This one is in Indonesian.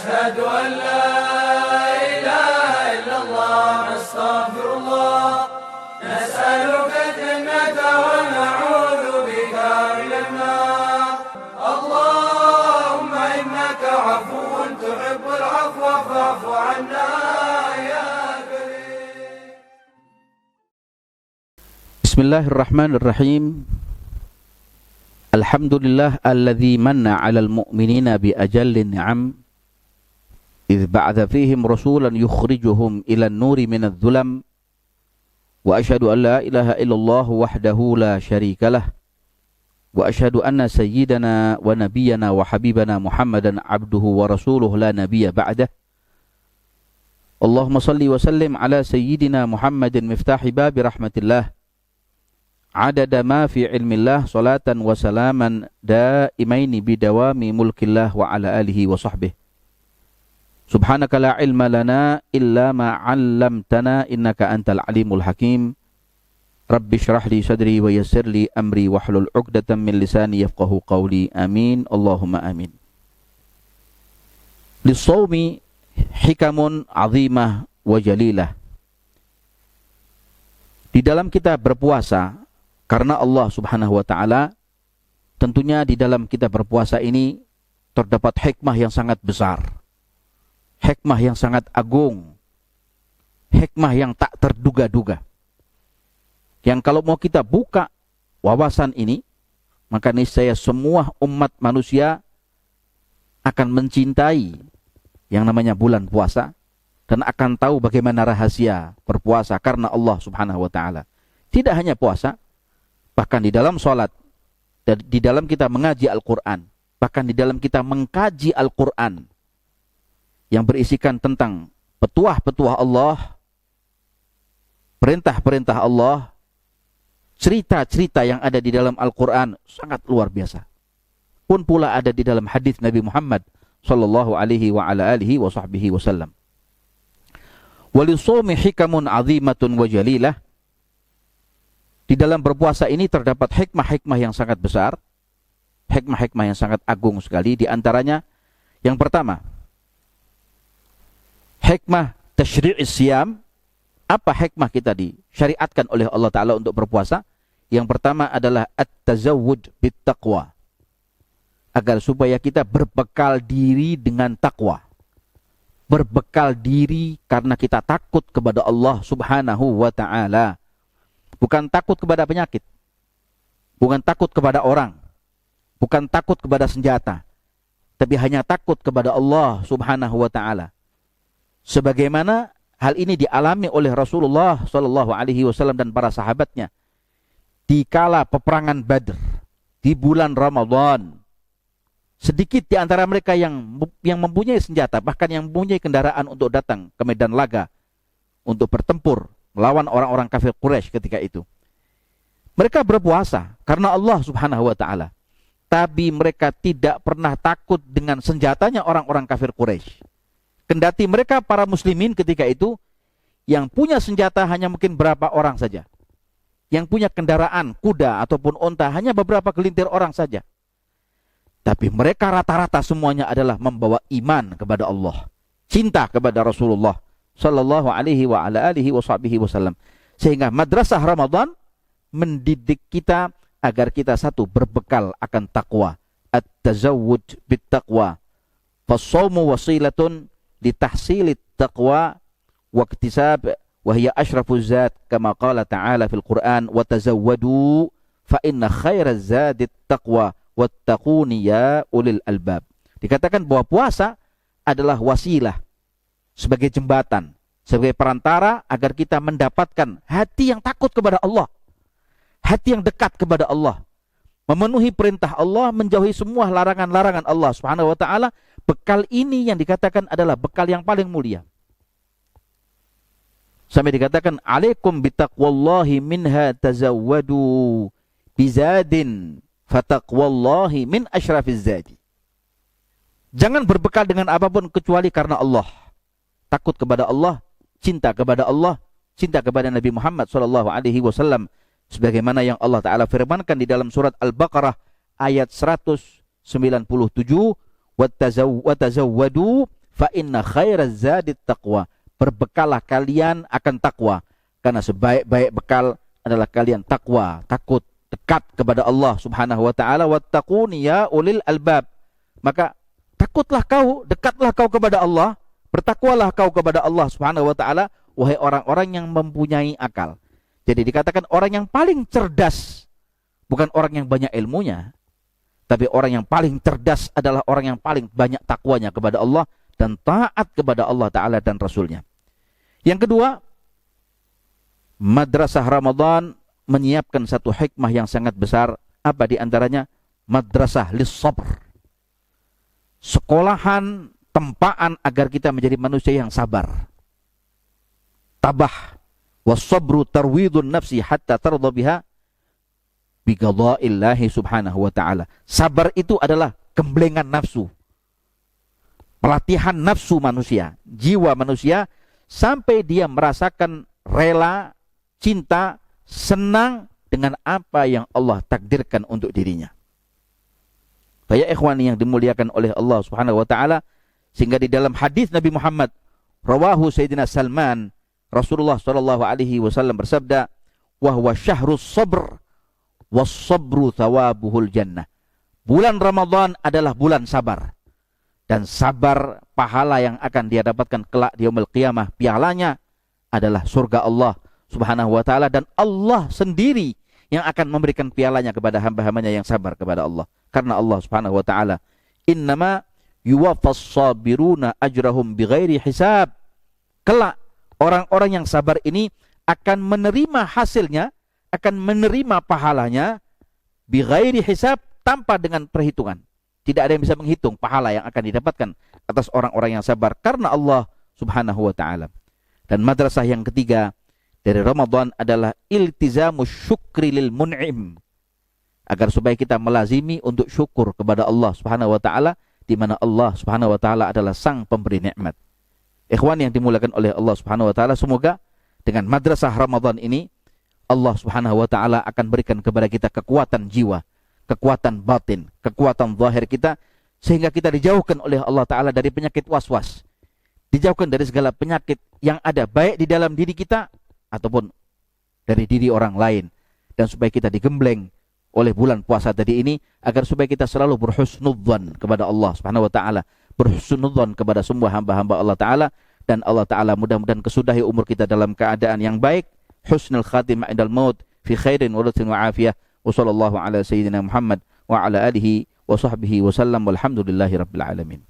نشهد أن لا إله إلا الله نستغفر الله نسألك الجنة ونعوذ بك من النار اللهم إنك عفو تحب العفو فاعف عنا يا كريم. Bismillahirrahmanirrahim. Alhamdulillah alladzi manna 'alal mu'minina bi ajallin ni'am idz ba'atha fihim rasulan yukhrijuhum ilan nuri minadh dhulam wa asyhadu an la ilaha illallah wahdahu la syarikalah wa asyhadu anna sayyidana wa nabiyyana wa habibana Muhammadan 'abduhu wa rasuluhu la nabiyya ba'dah. Allahumma shalli wa sallim ala sayyidina Muhammadin miftahi babi rahmatillah adada ma fi ilmillah salatan wa salaman daimaini bidawami mulkillah wa ala alihi wa sahbihi. Subhanaka la ilma lana illa ma 'allamtana innaka antal alimul hakim. Rabbi shrah li sadri wa yassir li amri wahlul 'uqdatam min lisani yafqahu qawli. Amin. Allahumma amin. Lis-shaumi hikamun 'azimah wa jalilah. Di dalam kita berpuasa karena Allah Subhanahu wa ta'ala, tentunya di dalam kita berpuasa ini terdapat hikmah yang sangat besar, hikmah yang sangat agung, hikmah yang tak terduga-duga, yang kalau mau kita buka wawasan ini, maka niscaya semua umat manusia akan mencintai yang namanya bulan puasa dan akan tahu bagaimana rahasia berpuasa karena Allah Subhanahu wa ta'ala. Tidak hanya puasa, bahkan di dalam sholat, di dalam kita mengaji Al-Quran, bahkan di dalam kita mengkaji Al-Quran yang berisikan tentang petuah-petuah Allah, perintah-perintah Allah, cerita-cerita yang ada di dalam Al-Quran sangat luar biasa. Pun pula ada di dalam hadis Nabi Muhammad sallallahu alaihi wa ala alihi wa sahbihi wasallam. Walis-shaumi hikamun 'azimatun wa jalilah. Di dalam berpuasa ini terdapat hikmah-hikmah yang sangat besar, hikmah-hikmah yang sangat agung sekali. Di antaranya, yang pertama, hikmah tasyri'is siyam. Apa hikmah kita disyariatkan oleh Allah Ta'ala untuk berpuasa? Yang pertama adalah at-tazawwud bit-taqwa. Agar supaya kita berbekal diri dengan takwa. Berbekal diri karena kita takut kepada Allah Subhanahu wa Ta'ala. Bukan takut kepada penyakit, bukan takut kepada orang, bukan takut kepada senjata, tapi hanya takut kepada Allah Subhanahu wa ta'ala. Sebagaimana hal ini dialami oleh Rasulullah sallallahu alaihi wasallam dan para sahabatnya di kala peperangan Badr di bulan Ramadan. Sedikit di antara mereka yang mempunyai senjata, bahkan yang mempunyai kendaraan untuk datang ke medan laga untuk bertempur melawan orang-orang kafir Quraisy ketika itu. Mereka berpuasa karena Allah Subhanahu wa ta'ala. Tapi mereka tidak pernah takut dengan senjatanya orang-orang kafir Quraisy. Kendati mereka para muslimin ketika itu yang punya senjata hanya mungkin berapa orang saja. Yang punya kendaraan, kuda ataupun onta hanya beberapa gelintir orang saja. Tapi mereka rata-rata semuanya adalah membawa iman kepada Allah, cinta kepada Rasulullah sallallahu alaihi wa ala alihi wa sahbihi wasallam. Sehingga madrasah Ramadan mendidik kita agar kita satu berbekal akan takwa. At-tazawwud bit-taqwa. Fas-shaumu wasilatun litahsilit taqwa wa iktisab wa hiya asyrafuz zat kama qala ta'ala fil Qur'an wa tazawwadu fa inna khairaz zadit taqwa wattaquni ya ulil albab. Dikatakan bahwa puasa adalah wasilah, sebagai jembatan, sebagai perantara agar kita mendapatkan hati yang takut kepada Allah, hati yang dekat kepada Allah, memenuhi perintah Allah, menjauhi semua larangan-larangan Allah Subhanahu wa ta'ala. Bekal ini yang dikatakan adalah bekal yang paling mulia. Sampai dikatakan alaikum bitaqwallahi minha tazawwadu bizadin fataqwallahi min asyrafizz zadi. Jangan berbekal dengan apapun kecuali karena Allah. Takut kepada Allah, cinta kepada Allah, cinta kepada Nabi Muhammad sallallahu alaihi wasallam, sebagaimana yang Allah Ta'ala firmankan di dalam surat Al-Baqarah ayat 197, wa tazawwadu fa inna khairaz zadit taqwa. Berbekalah kalian akan takwa, karena sebaik-baik bekal adalah kalian takwa, takut, dekat kepada Allah Subhanahu wa taala. Wattaquni ya ulil albab. Maka takutlah kau, dekatlah kau kepada Allah, bertakwalah kau kepada Allah Subhanahu wa taala, wahai orang-orang yang mempunyai akal. Jadi dikatakan orang yang paling cerdas bukan orang yang banyak ilmunya, tapi orang yang paling cerdas adalah orang yang paling banyak takwanya kepada Allah dan taat kepada Allah taala dan Rasulnya. Yang kedua, madrasah Ramadan menyiapkan satu hikmah yang sangat besar. Apa di antaranya? Madrasah lis-sabr. Sekolahan, tempaan agar kita menjadi manusia yang sabar. Tabah. Was-sabru tarwidun nafsi hatta tarda biha biqada'illahi subhanahu wa ta'ala. Sabar itu adalah gemblengan nafsu. Pelatihan nafsu manusia, jiwa manusia, sampai dia merasakan rela, cinta, senang dengan apa yang Allah takdirkan untuk dirinya. Baik ikhwani yang dimuliakan oleh Allah Subhanahu wa taala, sehingga di dalam hadis Nabi Muhammad rawahu Sayyidina Salman, Rasulullah sallallahu alaihi wasallam bersabda, "Wa huwa syahrus sabr was sabru thawabuhul jannah." Bulan Ramadan adalah bulan sabar. Dan sabar, pahala yang akan dia dapatkan kelak di yaumul qiyamah, pialanya adalah surga Allah Subhanahu wa taala, dan Allah sendiri yang akan memberikan pialanya kepada hamba-hambanya yang sabar kepada Allah. Karena Allah Subhanahu wa taala, "Innama yuwaffas sabiruna ajrahum bighairi hisab." Kelak orang-orang yang sabar ini akan menerima hasilnya, akan menerima pahalanya bighairi hisab, tanpa dengan perhitungan. Tidak ada yang bisa menghitung pahala yang akan didapatkan atas orang-orang yang sabar karena Allah Subhanahu wa taala. Dan madrasah yang ketiga dari Ramadan adalah iltizamu syukri lil mun'im. Agar supaya kita melazimi untuk syukur kepada Allah Subhanahu wa taala, di mana Allah Subhanahu wa taala adalah sang pemberi nikmat. Ikhwan yang dimuliakan oleh Allah Subhanahu wa taala, semoga dengan madrasah Ramadan ini Allah Subhanahu wa taala akan berikan kepada kita kekuatan jiwa, kekuatan batin, kekuatan zahir kita, sehingga kita dijauhkan oleh Allah Ta'ala dari penyakit was-was, dijauhkan dari segala penyakit yang ada baik di dalam diri kita ataupun dari diri orang lain, dan supaya kita digembleng oleh bulan puasa tadi ini, agar supaya kita selalu berhusnudzan kepada Allah Subhanahu wa taala, berhusnudzan kepada semua hamba-hamba Allah Ta'ala, dan Allah Ta'ala mudah-mudahan kesudahi umur kita dalam keadaan yang baik, husnul khatimah indal maut, fi khairin wa ratin wa afiyah. Wa sallallahu ala sayyidina Muhammad wa ala alihi wa sahbihi wa sallam, walhamdulillahi rabbil alamin.